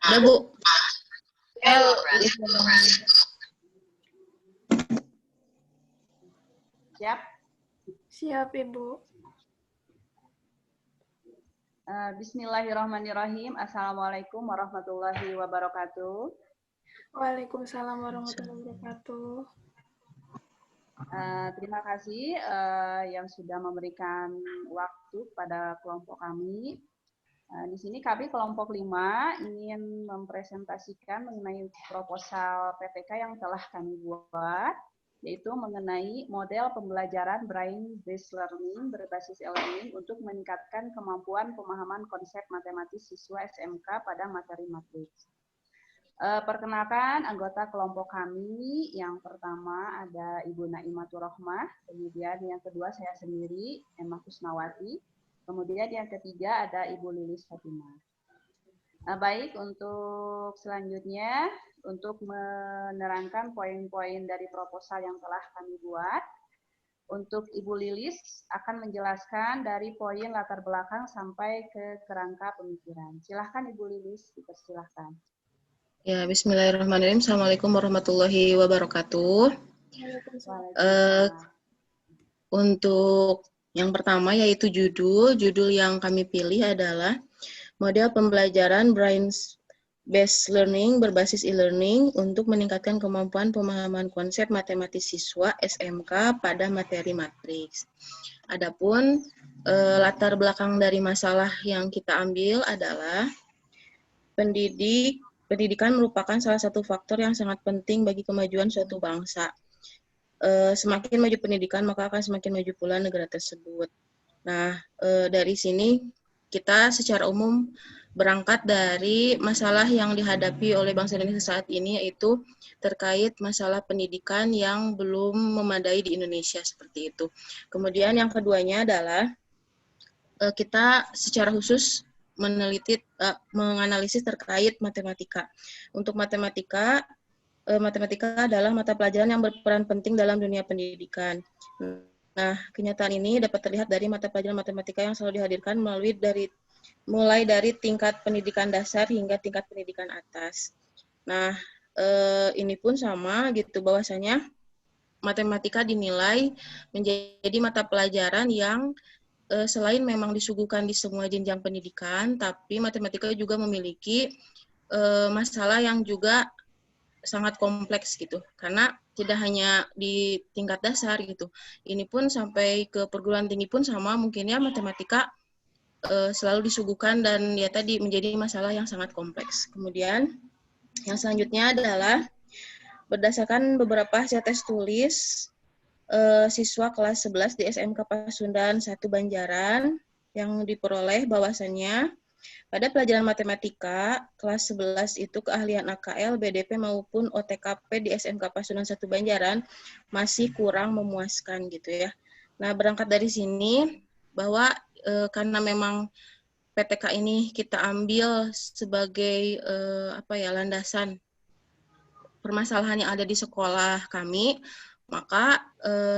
Udah, Bu. Siap? Siap, Ibu. Bismillahirrahmanirrahim. Assalamualaikum warahmatullahi wabarakatuh. Waalaikumsalam warahmatullahi wabarakatuh. Terima kasih yang sudah memberikan waktu pada kelompok kami. Di sini kami kelompok 5 ingin mempresentasikan mengenai proposal PPK yang telah kami buat, yaitu mengenai model pembelajaran brain-based learning berbasis e-learning untuk meningkatkan kemampuan pemahaman konsep matematis siswa SMK pada materi matriks. Perkenalkan anggota kelompok kami, yang pertama ada Ibu Naimatur Rohmah, kemudian yang kedua saya sendiri, Emma Kusnawati, kemudian yang ketiga ada Ibu Lilis Fatimah. Baik, untuk selanjutnya, untuk menerangkan poin-poin dari proposal yang telah kami buat, untuk Ibu Lilis akan menjelaskan dari poin latar belakang sampai ke kerangka pemikiran. Silahkan Ibu Lilis, dipersilahkan. Ya, bismillahirrahmanirrahim. Assalamualaikum warahmatullahi wabarakatuh. Untuk yang pertama yaitu judul yang kami pilih adalah model pembelajaran brain-based learning berbasis e-learning untuk meningkatkan kemampuan pemahaman konsep matematis siswa SMK pada materi matriks. Adapun latar belakang dari masalah yang kita ambil adalah pendidikan merupakan salah satu faktor yang sangat penting bagi kemajuan suatu bangsa. Semakin maju pendidikan, maka akan semakin maju pula negara tersebut. Nah, dari sini kita secara umum berangkat dari masalah yang dihadapi oleh bangsa Indonesia saat ini, yaitu terkait masalah pendidikan yang belum memadai di Indonesia, seperti itu. Kemudian yang keduanya adalah kita secara khusus menganalisis terkait matematika. Untuk matematika adalah mata pelajaran yang berperan penting dalam dunia pendidikan. Nah, kenyataan ini dapat terlihat dari mata pelajaran matematika yang selalu dihadirkan mulai dari tingkat pendidikan dasar hingga tingkat pendidikan atas. Nah, ini pun sama gitu, bahwasanya matematika dinilai menjadi mata pelajaran yang selain memang disuguhkan di semua jenjang pendidikan, tapi matematika juga memiliki masalah yang juga sangat kompleks gitu, karena tidak hanya di tingkat dasar gitu, ini pun sampai ke perguruan tinggi pun sama, mungkinnya matematika selalu disuguhkan dan ya tadi menjadi masalah yang sangat kompleks. Kemudian yang selanjutnya adalah berdasarkan beberapa hasil tes tulis siswa kelas 11 di SMK Pasundan 1 Banjaran yang diperoleh bahwasannya pada pelajaran matematika kelas 11 itu keahlian AKL, BDP maupun OTKP di SMK Pasundan 1 Banjaran masih kurang memuaskan gitu ya. Nah, berangkat dari sini bahwa karena memang PTK ini kita ambil sebagai landasan permasalahan yang ada di sekolah kami, maka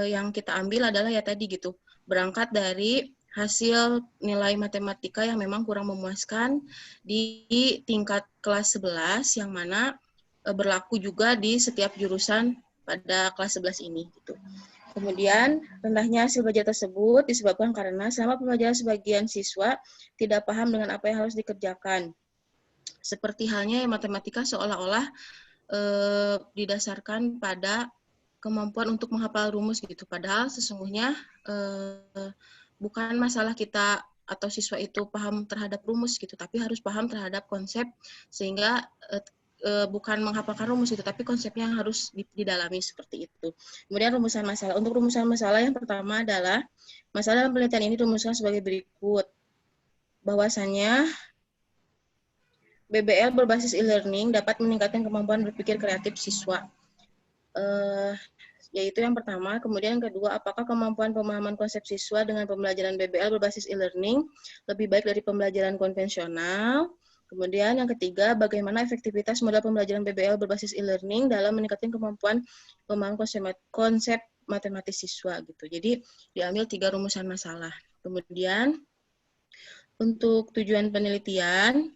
yang kita ambil adalah ya tadi gitu, berangkat dari hasil nilai matematika yang memang kurang memuaskan di tingkat kelas 11 yang mana berlaku juga di setiap jurusan pada kelas 11 ini gitu. Kemudian rendahnya hasil belajar tersebut disebabkan karena selama pembelajaran sebagian siswa tidak paham dengan apa yang harus dikerjakan. Seperti halnya matematika seolah-olah didasarkan pada kemampuan untuk menghafal rumus gitu. Padahal sesungguhnya bukan masalah kita atau siswa itu paham terhadap rumus gitu, tapi harus paham terhadap konsep, sehingga bukan menghafalkan rumus itu, tapi konsepnya yang harus didalami seperti itu. Kemudian rumusan masalah. Untuk rumusan masalah yang pertama adalah masalah dalam penelitian ini dirumuskan sebagai berikut. Bahwasannya BBL berbasis e-learning dapat meningkatkan kemampuan berpikir kreatif siswa. Yaitu yang pertama. Kemudian yang kedua, apakah kemampuan pemahaman konsep siswa dengan pembelajaran BBL berbasis e-learning lebih baik dari pembelajaran konvensional? Kemudian yang ketiga, bagaimana efektivitas model pembelajaran BBL berbasis e-learning dalam meningkatkan kemampuan pemahaman konsep matematis siswa gitu. Jadi diambil 3 rumusan masalah. Kemudian untuk tujuan penelitian,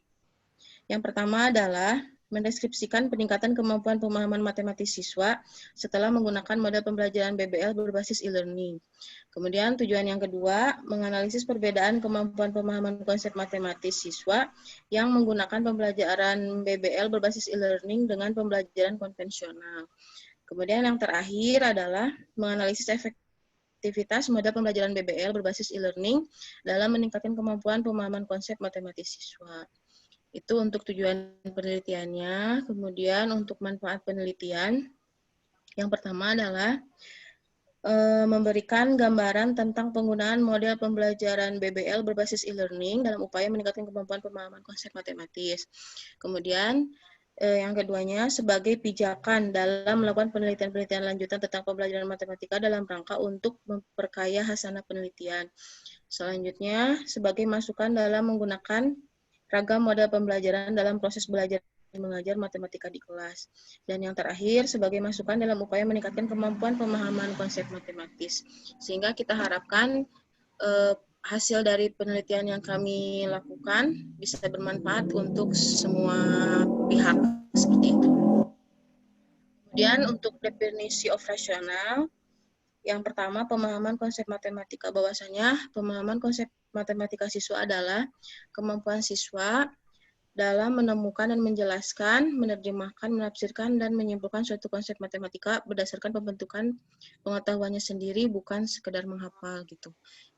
Yang pertama adalah mendeskripsikan peningkatan kemampuan pemahaman matematis siswa setelah menggunakan model pembelajaran BBL berbasis e-learning. Kemudian tujuan yang kedua, menganalisis perbedaan kemampuan pemahaman konsep matematis siswa yang menggunakan pembelajaran BBL berbasis e-learning dengan pembelajaran konvensional. Kemudian yang terakhir adalah menganalisis efektivitas model pembelajaran BBL berbasis e-learning dalam meningkatkan kemampuan pemahaman konsep matematis siswa. Itu untuk tujuan penelitiannya. Kemudian untuk manfaat penelitian, yang pertama adalah memberikan gambaran tentang penggunaan model pembelajaran BBL berbasis e-learning dalam upaya meningkatkan kemampuan pemahaman konsep matematis. Kemudian yang keduanya sebagai pijakan dalam melakukan penelitian-penelitian lanjutan tentang pembelajaran matematika dalam rangka untuk memperkaya hasanah penelitian. Selanjutnya sebagai masukan dalam menggunakan ragam model pembelajaran dalam proses belajar dan mengajar matematika di kelas. Dan yang terakhir, sebagai masukan dalam upaya meningkatkan kemampuan pemahaman konsep matematis. Sehingga kita harapkan hasil dari penelitian yang kami lakukan bisa bermanfaat untuk semua pihak, seperti itu. Kemudian untuk definisi operasional, yang pertama, pemahaman konsep matematika. Bahwasanya pemahaman konsep matematika siswa adalah kemampuan siswa dalam menemukan dan menjelaskan, menerjemahkan, menafsirkan, dan menyimpulkan suatu konsep matematika berdasarkan pembentukan pengetahuannya sendiri, bukan sekedar menghafal gitu.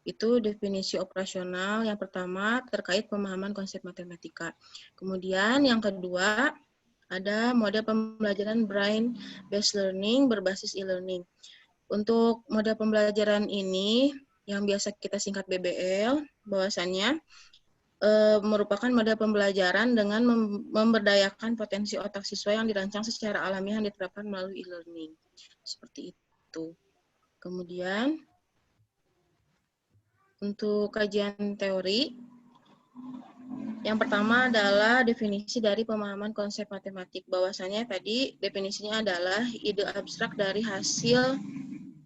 Itu definisi operasional yang pertama terkait pemahaman konsep matematika. Kemudian yang kedua, ada model pembelajaran brain-based learning berbasis e-learning. Untuk model pembelajaran ini, yang biasa kita singkat BBL, bahwasannya merupakan model pembelajaran dengan memberdayakan potensi otak siswa yang dirancang secara alamiah yang diterapkan melalui e-learning. Seperti itu. Kemudian, untuk kajian teori, yang pertama adalah definisi dari pemahaman konsep matematik. Bahwasanya tadi definisinya adalah ide abstrak dari hasil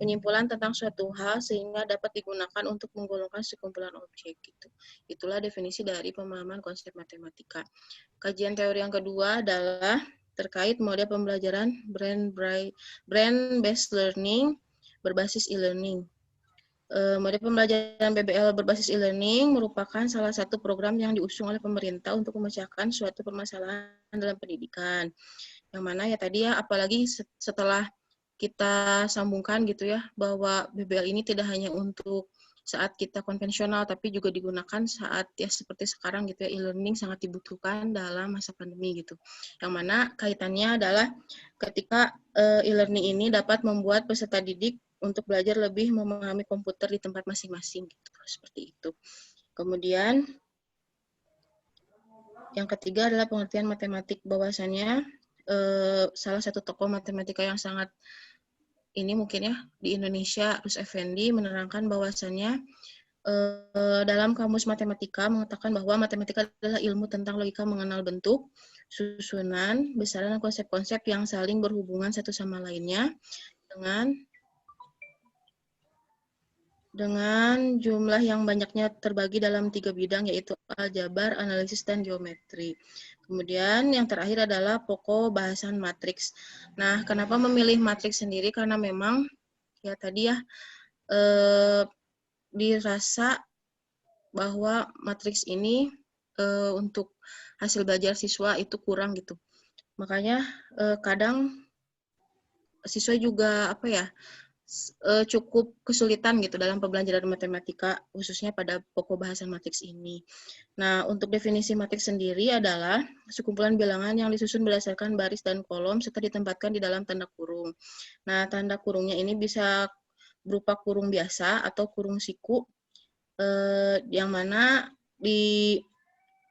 penyimpulan tentang suatu hal sehingga dapat digunakan untuk menggolongkan sekumpulan objek gitu. Itulah definisi dari pemahaman konsep matematika. Kajian teori yang kedua adalah terkait model pembelajaran brain-based learning berbasis e-learning. Model pembelajaran BBL berbasis e-learning merupakan salah satu program yang diusung oleh pemerintah untuk memecahkan suatu permasalahan dalam pendidikan. Yang mana ya tadi ya, apalagi setelah kita sambungkan gitu ya, bahwa BBL ini tidak hanya untuk saat kita konvensional, tapi juga digunakan saat ya seperti sekarang gitu ya, e-learning sangat dibutuhkan dalam masa pandemi gitu. Yang mana kaitannya adalah ketika e-learning ini dapat membuat peserta didik untuk belajar lebih memahami komputer di tempat masing-masing gitu, seperti itu. Kemudian yang ketiga adalah pengertian matematik. Bahwasannya salah satu tokoh matematika yang sangat ini mungkin ya di Indonesia, Rus Effendi, menerangkan bahwasannya dalam kamus matematika mengatakan bahwa matematika adalah ilmu tentang logika mengenal bentuk, susunan, besaran, dan konsep-konsep yang saling berhubungan satu sama lainnya dengan jumlah yang banyaknya terbagi dalam 3 bidang, yaitu aljabar, analisis, dan geometri. Kemudian yang terakhir adalah pokok bahasan matriks. Nah, kenapa memilih matriks sendiri? Karena memang ya tadi ya dirasa bahwa matriks ini untuk hasil belajar siswa itu kurang gitu. Makanya kadang siswa juga cukup kesulitan gitu dalam pembelajaran matematika, khususnya pada pokok bahasan matriks ini. Nah, untuk definisi matriks sendiri adalah sekumpulan bilangan yang disusun berdasarkan baris dan kolom serta ditempatkan di dalam tanda kurung. Nah, tanda kurungnya ini bisa berupa kurung biasa atau kurung siku, yang mana di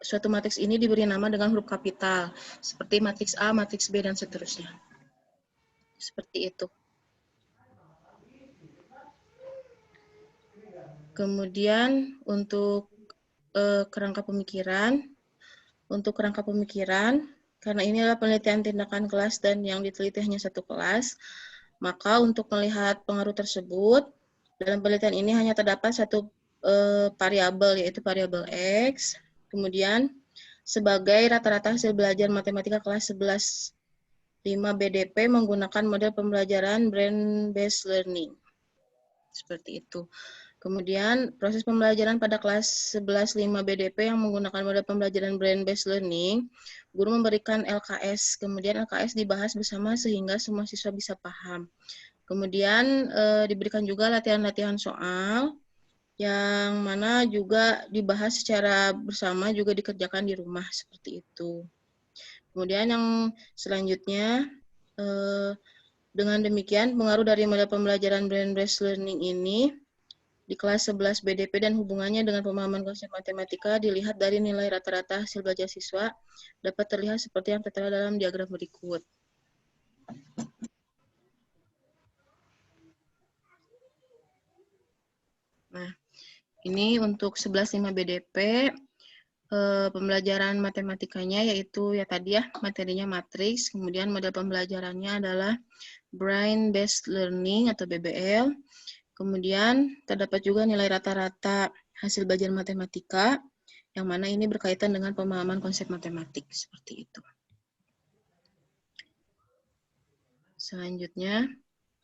suatu matriks ini diberi nama dengan huruf kapital, seperti matriks A, matriks B, dan seterusnya. Seperti itu. Kemudian untuk kerangka pemikiran, karena ini adalah penelitian tindakan kelas dan yang diteliti hanya satu kelas, maka untuk melihat pengaruh tersebut, dalam penelitian ini hanya terdapat satu variabel, yaitu variabel X. Kemudian sebagai rata-rata hasil belajar matematika kelas 11 5 BDP menggunakan model pembelajaran brain-based learning. Seperti itu. Kemudian proses pembelajaran pada kelas 11 5 BDP yang menggunakan model pembelajaran brain-based learning, guru memberikan LKS, kemudian LKS dibahas bersama sehingga semua siswa bisa paham. Kemudian diberikan juga latihan-latihan soal, yang mana juga dibahas secara bersama, juga dikerjakan di rumah, seperti itu. Kemudian yang selanjutnya, dengan demikian pengaruh dari model pembelajaran brain-based learning ini di kelas 11 BDP dan hubungannya dengan pemahaman konsep matematika dilihat dari nilai rata-rata hasil belajar siswa dapat terlihat seperti yang tertera dalam diagram berikut. Nah, ini untuk 11.5 BDP, pembelajaran matematikanya yaitu ya tadi ya, materinya matriks, kemudian model pembelajarannya adalah brain-based learning atau BBL, kemudian terdapat juga nilai rata-rata hasil belajar matematika, yang mana ini berkaitan dengan pemahaman konsep matematik, seperti itu. Selanjutnya,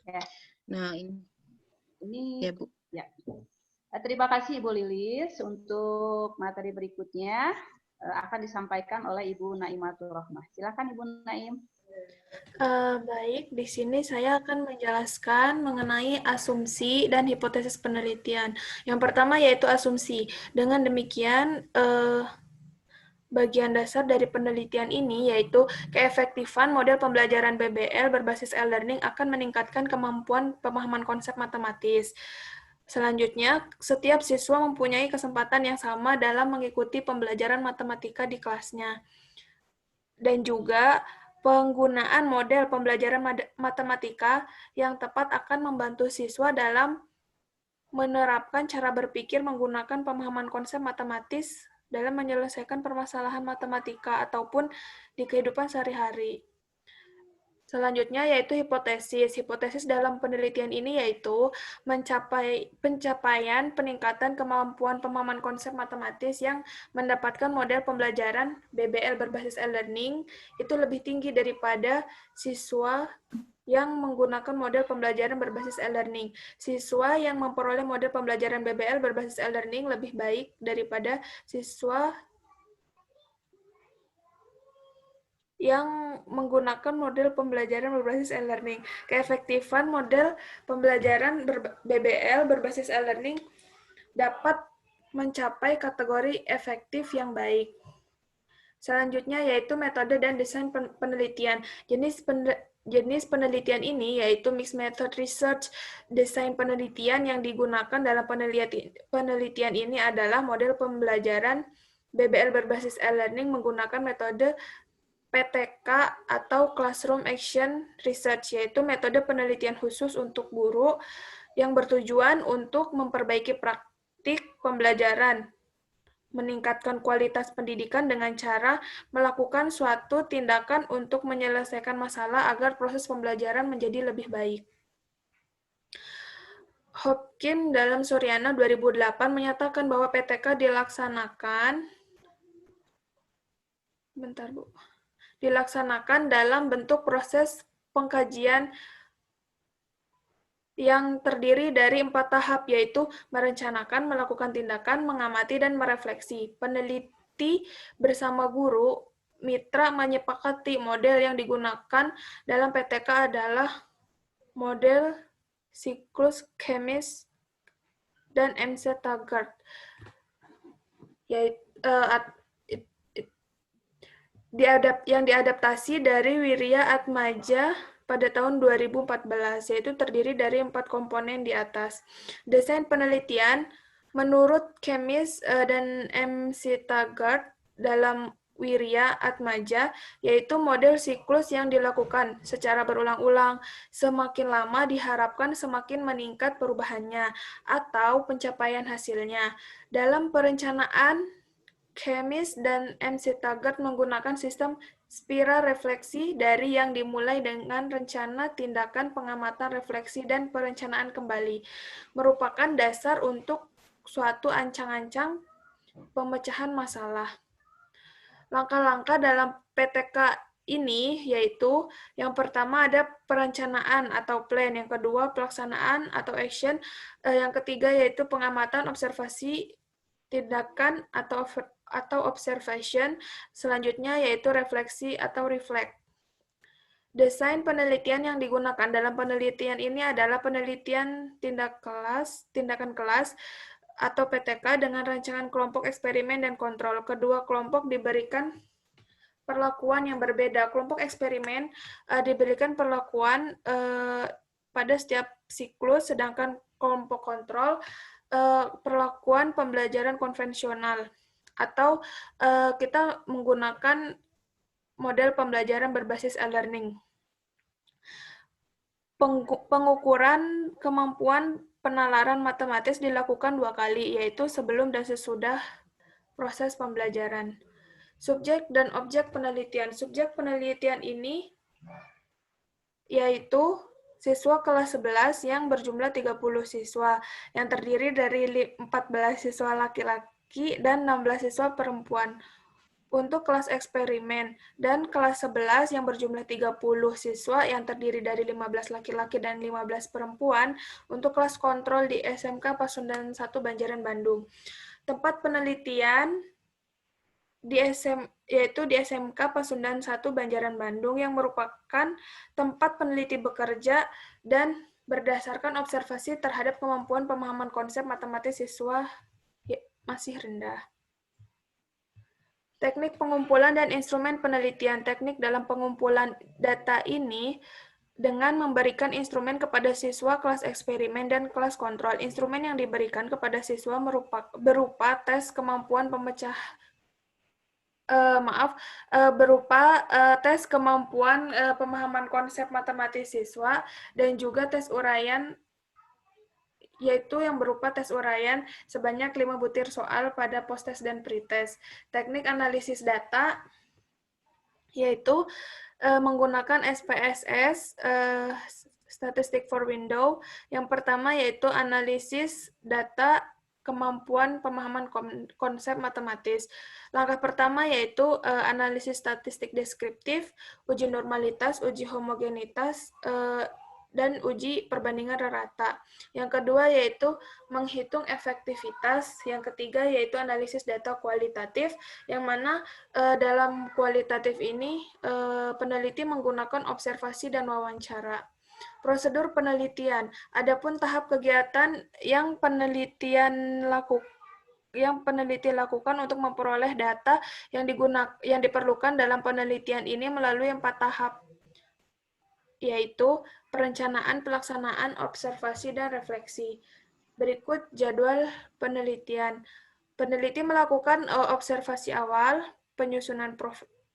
Ya. Nah ini ya Bu. Ya. Terima kasih Ibu Lilis. Untuk materi berikutnya akan disampaikan oleh Ibu Naimatul Rohmah. Silakan Ibu Naim. Baik, di sini saya akan menjelaskan mengenai asumsi dan hipotesis penelitian. Yang pertama yaitu asumsi. Dengan demikian, bagian dasar dari penelitian ini yaitu keefektifan model pembelajaran BBL berbasis e-learning akan meningkatkan kemampuan pemahaman konsep matematis. Selanjutnya, setiap siswa mempunyai kesempatan yang sama dalam mengikuti pembelajaran matematika di kelasnya. Dan juga, penggunaan model pembelajaran matematika yang tepat akan membantu siswa dalam menerapkan cara berpikir menggunakan pemahaman konsep matematis dalam menyelesaikan permasalahan matematika ataupun di kehidupan sehari-hari. Selanjutnya yaitu hipotesis. Hipotesis dalam penelitian ini yaitu pencapaian peningkatan kemampuan pemahaman konsep matematis yang mendapatkan model pembelajaran BBL berbasis e-learning itu lebih tinggi daripada siswa yang menggunakan model pembelajaran berbasis e-learning. Siswa yang memperoleh model pembelajaran BBL berbasis e-learning lebih baik daripada siswa yang menggunakan model pembelajaran berbasis e-learning. Keefektifan model pembelajaran BBL berbasis e-learning dapat mencapai kategori efektif yang baik. Selanjutnya yaitu metode dan desain penelitian. Jenis penelitian ini yaitu mixed method research. Desain penelitian yang digunakan dalam penelitian ini adalah model pembelajaran BBL berbasis e-learning menggunakan metode PTK atau Classroom Action Research, yaitu metode penelitian khusus untuk guru yang bertujuan untuk memperbaiki praktik pembelajaran, meningkatkan kualitas pendidikan dengan cara melakukan suatu tindakan untuk menyelesaikan masalah agar proses pembelajaran menjadi lebih baik. Hopkins dalam Suryana 2008 menyatakan bahwa PTK dilaksanakan dalam bentuk proses pengkajian yang terdiri dari 4 tahap, yaitu merencanakan, melakukan tindakan, mengamati, dan merefleksi. Peneliti bersama guru mitra menyepakati model yang digunakan dalam PTK adalah model siklus Chemis dan MC-Taggart. Yang diadaptasi dari Wirya Atmaja pada tahun 2014, yaitu terdiri dari 4 komponen di atas. Desain penelitian menurut Chemis dan MC-Taggart dalam Wirya Atmaja, yaitu model siklus yang dilakukan secara berulang-ulang. Semakin lama diharapkan semakin meningkat perubahannya atau pencapaian hasilnya. Dalam perencanaan, Chemis dan MC-Taggart menggunakan sistem spiral refleksi dari yang dimulai dengan rencana, tindakan, pengamatan, refleksi, dan perencanaan kembali, merupakan dasar untuk suatu ancang-ancang pemecahan masalah. Langkah-langkah dalam PTK ini yaitu yang pertama ada perencanaan atau plan, yang kedua pelaksanaan atau action, yang ketiga yaitu pengamatan, observasi, tindakan atau observation, selanjutnya yaitu refleksi atau reflect. Desain penelitian yang digunakan dalam penelitian ini adalah penelitian tindakan kelas atau PTK dengan rancangan kelompok eksperimen dan kontrol. Kedua kelompok diberikan perlakuan yang berbeda. Kelompok eksperimen diberikan perlakuan pada setiap siklus, sedangkan kelompok kontrol perlakuan pembelajaran konvensional. Atau kita menggunakan model pembelajaran berbasis e-learning. Pengukuran kemampuan penalaran matematis dilakukan 2 kali, yaitu sebelum dan sesudah proses pembelajaran. Subjek dan objek penelitian. Subjek penelitian ini yaitu siswa kelas 11 yang berjumlah 30 siswa, yang terdiri dari 14 siswa laki-laki dan 16 siswa perempuan. Untuk kelas eksperimen dan kelas 11 yang berjumlah 30 siswa yang terdiri dari 15 laki-laki dan 15 perempuan. Untuk kelas kontrol di SMK Pasundan 1 Banjaran Bandung. Tempat penelitian yaitu di SMK Pasundan 1 Banjaran Bandung yang merupakan tempat peneliti bekerja dan berdasarkan observasi terhadap kemampuan pemahaman konsep matematis siswa masih rendah. Teknik pengumpulan dan instrumen penelitian. Teknik dalam pengumpulan data ini dengan memberikan instrumen kepada siswa kelas eksperimen dan kelas kontrol. Instrumen yang diberikan kepada siswa berupa tes kemampuan tes kemampuan pemahaman konsep matematis siswa dan juga tes uraian, yaitu yang berupa tes uraian sebanyak 5 butir soal pada post-test dan pre-test. Teknik analisis data yaitu menggunakan SPSS, Statistic for Window. Yang pertama yaitu analisis data kemampuan pemahaman konsep matematis. Langkah pertama yaitu analisis statistik deskriptif, uji normalitas, uji homogenitas, dan uji perbandingan rata. Yang kedua yaitu menghitung efektivitas. Yang ketiga yaitu analisis data kualitatif, yang mana dalam kualitatif ini peneliti menggunakan observasi dan wawancara. Prosedur penelitian. Adapun tahap kegiatan yang peneliti lakukan untuk memperoleh data yang diperlukan dalam penelitian ini melalui 4 tahap, yaitu perencanaan, pelaksanaan, observasi, dan refleksi. Berikut jadwal penelitian. Peneliti melakukan observasi awal, penyusunan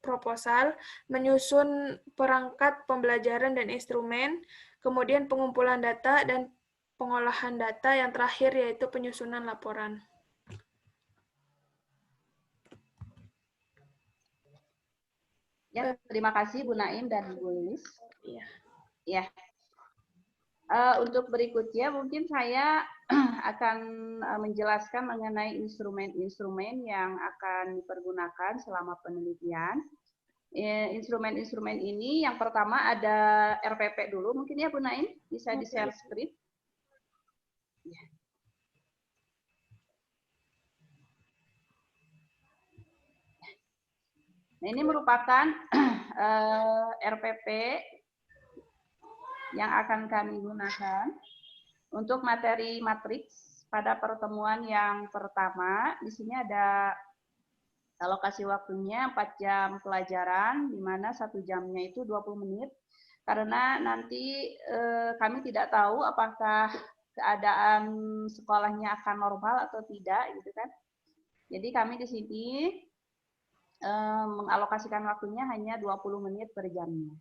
proposal, menyusun perangkat pembelajaran dan instrumen, kemudian pengumpulan data dan pengolahan data, yang terakhir yaitu penyusunan laporan. Ya, terima kasih Bu Naim dan Bu Lilis. Iya. Ya. Untuk berikutnya mungkin saya akan menjelaskan mengenai instrumen-instrumen yang akan dipergunakan selama penelitian. Instrumen-instrumen ini yang pertama ada RPP dulu, mungkin ya Bu Naim, bisa di-share screen. Ya. Nah, ini merupakan RPP yang akan kami gunakan untuk materi matriks pada pertemuan yang pertama. Di sini ada alokasi waktunya 4 jam pelajaran, di mana 1 jamnya itu 20 menit. Karena nanti kami tidak tahu apakah keadaan sekolahnya akan normal atau tidak, gitu kan. Jadi kami di sini mengalokasikan waktunya hanya 20 menit per jamnya.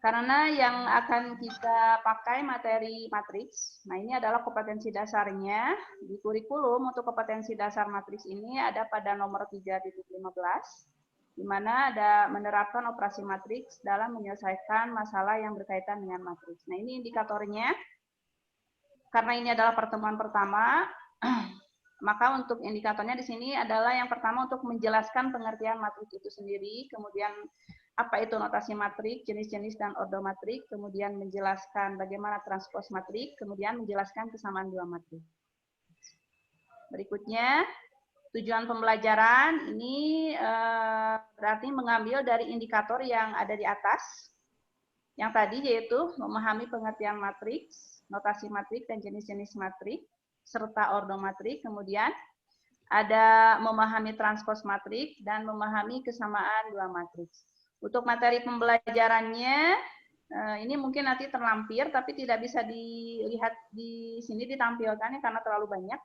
Karena yang akan kita pakai materi matriks, nah ini adalah kompetensi dasarnya. Di kurikulum untuk kompetensi dasar matriks ini ada pada nomor 3.15, di mana ada menerapkan operasi matriks dalam menyelesaikan masalah yang berkaitan dengan matriks. Nah ini indikatornya, karena ini adalah pertemuan pertama, Maka untuk indikatornya di sini adalah yang pertama untuk menjelaskan pengertian matrik itu sendiri, kemudian apa itu notasi matrik, jenis-jenis dan ordo matrik, kemudian menjelaskan bagaimana transpos matrik, kemudian menjelaskan kesamaan dua matrik. Berikutnya, tujuan pembelajaran ini berarti mengambil dari indikator yang ada di atas, yang tadi yaitu memahami pengertian matriks, notasi matrik dan jenis-jenis matrik, serta ordo matrik, kemudian ada memahami transpos matrik dan memahami kesamaan dua matriks. Untuk materi pembelajarannya, ini mungkin nanti terlampir, tapi tidak bisa dilihat di sini ditampilkannya karena terlalu banyak.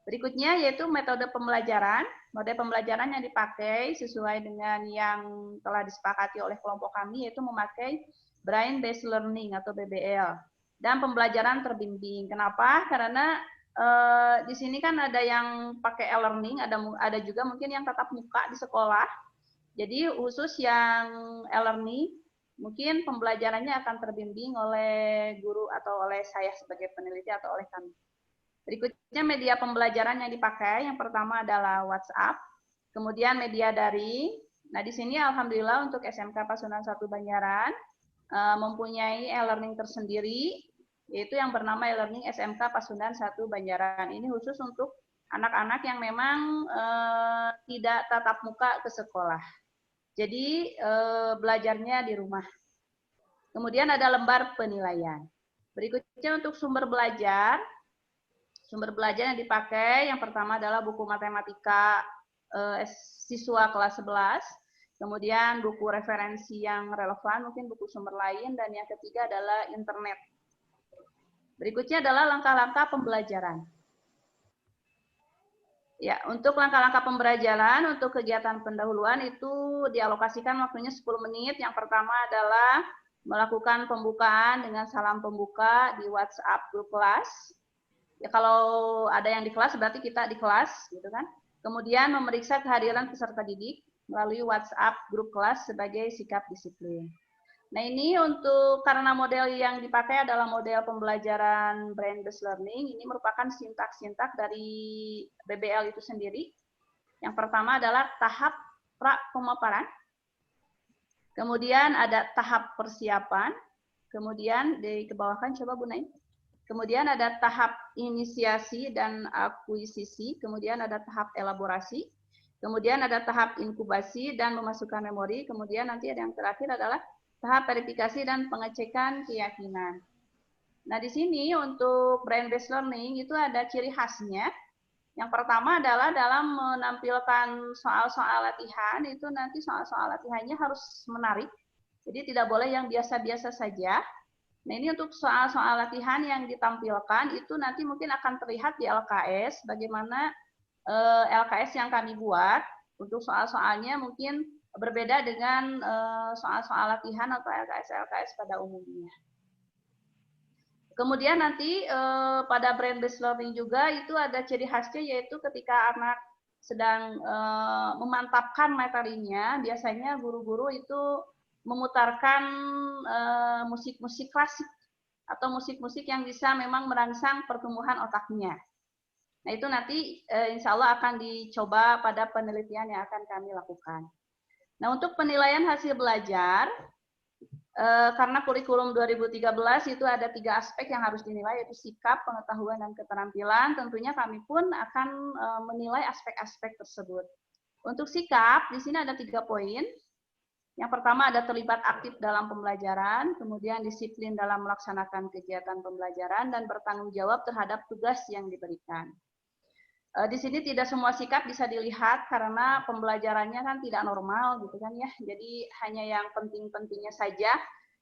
Berikutnya yaitu metode pembelajaran. Metode pembelajaran yang dipakai sesuai dengan yang telah disepakati oleh kelompok kami, yaitu memakai Brain Based Learning atau BBL. Dan pembelajaran terbimbing. Kenapa? Karena di sini kan ada yang pakai e-learning, ada juga mungkin yang tatap muka di sekolah. Jadi khusus yang e-learning, mungkin pembelajarannya akan terbimbing oleh guru atau oleh saya sebagai peneliti atau oleh kami. Berikutnya media pembelajaran yang dipakai, yang pertama adalah WhatsApp, kemudian media daring. Nah di sini alhamdulillah untuk SMK Pasundan 1 Banjaran mempunyai e-learning tersendiri, yaitu yang bernama e-learning SMK Pasundan 1 Banjaran. Ini khusus untuk anak-anak yang memang tidak tatap muka ke sekolah. Jadi belajarnya di rumah. Kemudian ada lembar penilaian. Berikutnya untuk sumber belajar. Sumber belajar yang dipakai yang pertama adalah buku matematika siswa kelas 11. Kemudian buku referensi yang relevan, mungkin buku sumber lain. Dan yang ketiga adalah internet. Berikutnya adalah langkah-langkah pembelajaran. Ya, untuk langkah-langkah pembelajaran, untuk kegiatan pendahuluan itu dialokasikan waktunya 10 menit. Yang pertama adalah melakukan pembukaan dengan salam pembuka di WhatsApp grup kelas. Ya, kalau ada yang di kelas berarti kita di kelas, gitu kan. Kemudian memeriksa kehadiran peserta didik melalui WhatsApp grup kelas sebagai sikap disiplin. Nah ini untuk karena model yang dipakai adalah model pembelajaran Brain Based Learning, ini merupakan sintak-sintak dari BBL itu sendiri. Yang pertama adalah tahap pra pemaparan, kemudian ada tahap persiapan, kemudian di kebawahkan coba Bu Naim. Kemudian ada tahap inisiasi dan akuisisi, kemudian ada tahap elaborasi, kemudian ada tahap inkubasi dan memasukkan memori, kemudian nanti ada yang terakhir adalah tahap verifikasi dan pengecekan keyakinan. Nah, di sini untuk Brain Based Learning itu ada ciri khasnya. Yang pertama adalah dalam menampilkan soal-soal latihan, itu nanti soal-soal latihannya harus menarik. Jadi tidak boleh yang biasa-biasa saja. Nah, ini untuk soal-soal latihan yang ditampilkan itu nanti mungkin akan terlihat di LKS, bagaimana LKS yang kami buat. Untuk soal-soalnya mungkin berbeda dengan soal-soal latihan atau LKS-LKS pada umumnya. Kemudian nanti pada Brain Based Learning juga itu ada ciri khasnya, yaitu ketika anak sedang memantapkan materinya, biasanya guru-guru itu memutarkan musik-musik klasik atau musik-musik yang bisa memang merangsang pertumbuhan otaknya. Nah itu nanti insya Allah akan dicoba pada penelitian yang akan kami lakukan. Nah, untuk penilaian hasil belajar, karena kurikulum 2013 itu ada 3 aspek yang harus dinilai, yaitu sikap, pengetahuan, dan keterampilan. Tentunya kami pun akan menilai aspek-aspek tersebut. Untuk sikap, di sini ada 3 poin. Yang pertama ada terlibat aktif dalam pembelajaran, kemudian disiplin dalam melaksanakan kegiatan pembelajaran, dan bertanggung jawab terhadap tugas yang diberikan. Di sini tidak semua sikap bisa dilihat karena pembelajarannya kan tidak normal gitu kan ya. Jadi hanya yang penting-pentingnya saja.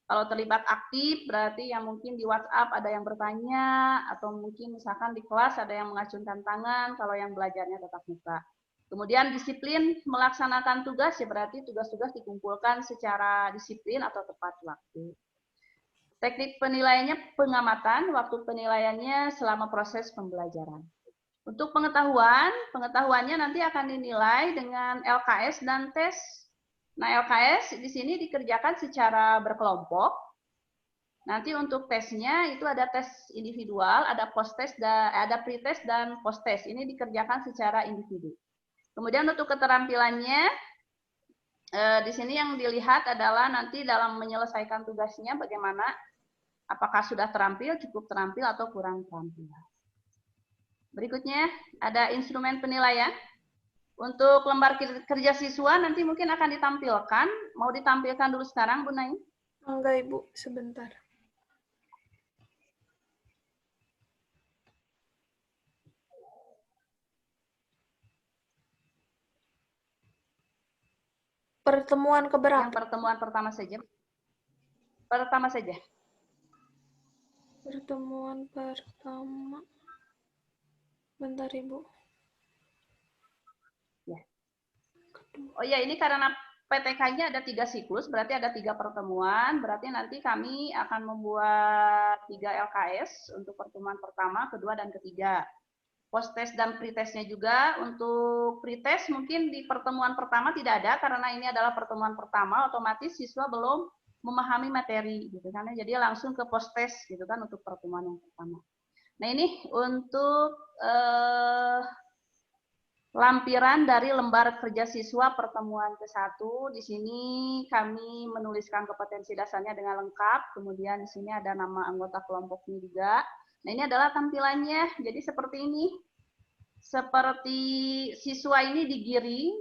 Kalau terlibat aktif berarti yang mungkin di WhatsApp ada yang bertanya, atau mungkin misalkan di kelas ada yang mengacungkan tangan kalau yang belajarnya tatap muka. Kemudian disiplin melaksanakan tugas ya berarti tugas-tugas dikumpulkan secara disiplin atau tepat waktu. Teknik penilaiannya pengamatan, waktu penilaiannya selama proses pembelajaran. Untuk pengetahuannya nanti akan dinilai dengan LKS dan tes. Nah, LKS di sini dikerjakan secara berkelompok. Nanti untuk tesnya itu ada tes individual, ada post-test, ada pre-test dan post-test. Ini dikerjakan secara individu. Kemudian untuk keterampilannya, di sini yang dilihat adalah nanti dalam menyelesaikan tugasnya bagaimana, apakah sudah terampil, cukup terampil, atau kurang terampil. Berikutnya ada instrumen penilaian. Untuk lembar kerja siswa nanti mungkin akan ditampilkan. Mau ditampilkan dulu sekarang, Bu Naim? Enggak, Ibu, sebentar. Pertemuan keberapa? Yang pertemuan pertama saja. Pertama saja. Pertemuan pertama. Bentar, Ibu. Ya. Oh ya, ini karena PTK-nya ada 3 siklus, berarti ada 3 pertemuan. Berarti nanti kami akan membuat 3 LKS untuk pertemuan pertama, kedua, dan ketiga. Post-test dan pre-testnya juga. Untuk pre-test mungkin di pertemuan pertama tidak ada, karena ini adalah pertemuan pertama, otomatis siswa belum memahami materi, gitu kan. Jadi langsung ke post-test, gitu kan, untuk pertemuan yang pertama. Nah ini untuk lampiran dari lembar kerja siswa pertemuan ke-1. Di sini kami menuliskan kompetensi dasarnya dengan lengkap. Kemudian di sini ada nama anggota kelompoknya juga. Nah, ini adalah tampilannya. Jadi seperti ini. Seperti siswa ini digiring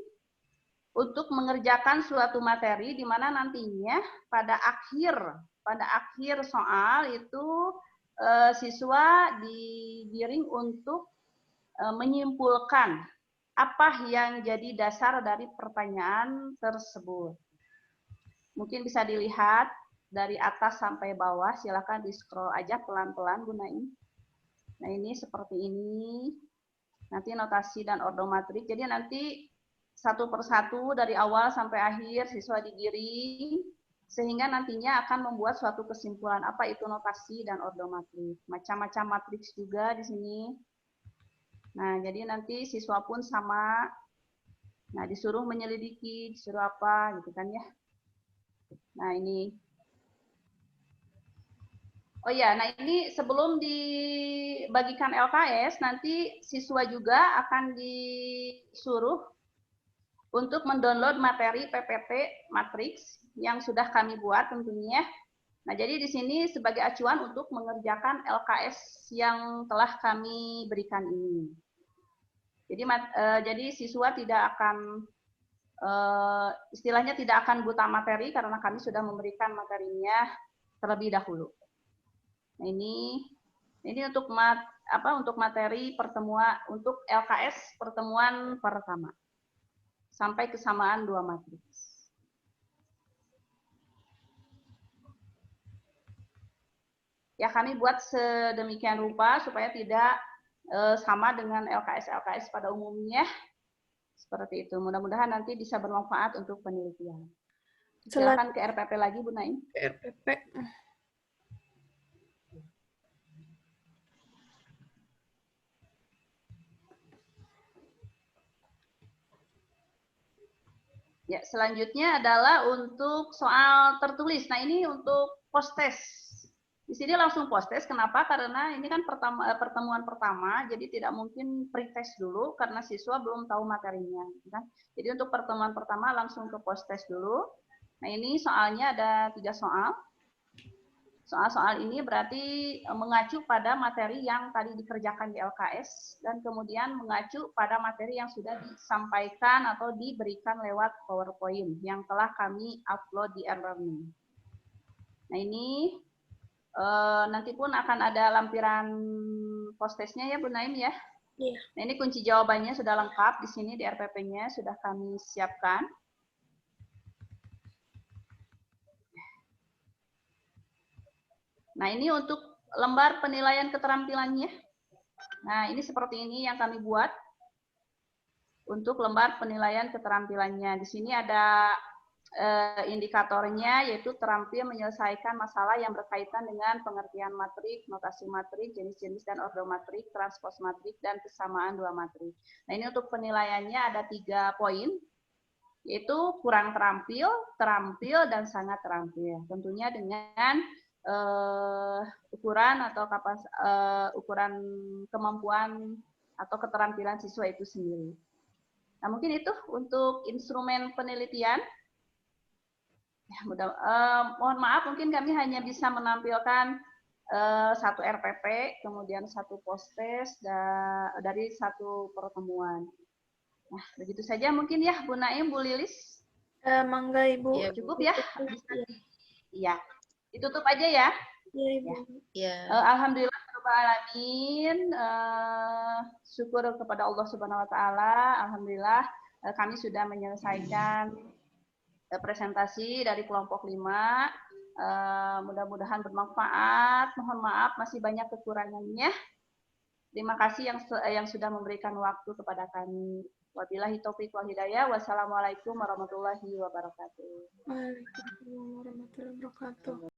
untuk mengerjakan suatu materi di mana nantinya pada akhir soal itu siswa digiring untuk menyimpulkan apa yang jadi dasar dari pertanyaan tersebut. Mungkin bisa dilihat dari atas sampai bawah, silakan di-scroll aja pelan-pelan, gunain. Nah, ini seperti ini. Nanti notasi dan ordomatrik. Jadi nanti satu persatu dari awal sampai akhir siswa digiring, sehingga nantinya akan membuat suatu kesimpulan apa itu notasi dan ordomatrik. Macam-macam matriks juga di sini. Nah, jadi nanti siswa pun sama. Nah, disuruh menyelidiki, disuruh apa, gitu kan ya. Nah, ini. Oh ya, nah ini sebelum dibagikan LKS, nanti siswa juga akan disuruh untuk mendownload materi PPT matriks yang sudah kami buat tentunya. Nah, jadi di sini sebagai acuan untuk mengerjakan LKS yang telah kami berikan ini. Jadi siswa tidak akan istilahnya tidak akan buta materi karena kami sudah memberikan materinya terlebih dahulu. Nah, ini untuk materi pertemuan untuk LKS pertemuan pertama sampai kesamaan 2 matriks. Ya, kami buat sedemikian rupa supaya tidak sama dengan LKS pada umumnya. Seperti itu. Mudah-mudahan nanti bisa bermanfaat untuk penelitian. Silakan ke RPP lagi, Bu Naim. Ke RPP. Ya, selanjutnya adalah untuk soal tertulis. Nah, ini untuk post-test. Di sini langsung post-test. Kenapa? Karena ini kan pertemuan pertama, jadi tidak mungkin pre-test dulu karena siswa belum tahu materinya. Kan? Jadi untuk pertemuan pertama langsung ke post-test dulu. Nah, ini soalnya ada 3 soal. Soal-soal ini berarti mengacu pada materi yang tadi dikerjakan di LKS dan kemudian mengacu pada materi yang sudah disampaikan atau diberikan lewat PowerPoint yang telah kami upload di e-learning. Nah, ini nanti pun akan ada lampiran post-testnya ya, Bu Naim ya. Iya. Nah, ini kunci jawabannya sudah lengkap di sini di RPP-nya sudah kami siapkan. Nah, ini untuk lembar penilaian keterampilannya. Nah, ini seperti ini yang kami buat untuk lembar penilaian keterampilannya. Di sini ada indikatornya, yaitu terampil menyelesaikan masalah yang berkaitan dengan pengertian matrik, notasi matrik, jenis-jenis dan ordomatrik, transpos matrik, dan kesamaan 2 matrik. Nah, ini untuk penilaiannya ada 3 poin, yaitu kurang terampil, terampil, dan sangat terampil. Tentunya dengan ukuran atau ukuran kemampuan atau keterampilan siswa itu sendiri. Nah, mungkin itu untuk instrumen penelitian. Ya, mohon maaf, mungkin kami hanya bisa menampilkan satu RPP, kemudian satu post-test dari satu pertemuan. Nah, begitu saja mungkin ya, Bu Naim, Bu Lilis. Mangga Ibu. Iya, Cukup ya? Iya. Ditutup aja ya. Iya, Ibu. Iya. Alhamdulillah rabbil alamin. Syukur kepada Allah Subhanahu wa taala. Alhamdulillah kami sudah menyelesaikan presentasi dari kelompok 5. Mudah-mudahan bermanfaat. Mohon maaf masih banyak kekurangannya. Terima kasih yang sudah memberikan waktu kepada kami. Wabillahi taufiq wal hidayah. Wassalamualaikum warahmatullahi wabarakatuh. Waalaikumsalam warahmatullahi wabarakatuh.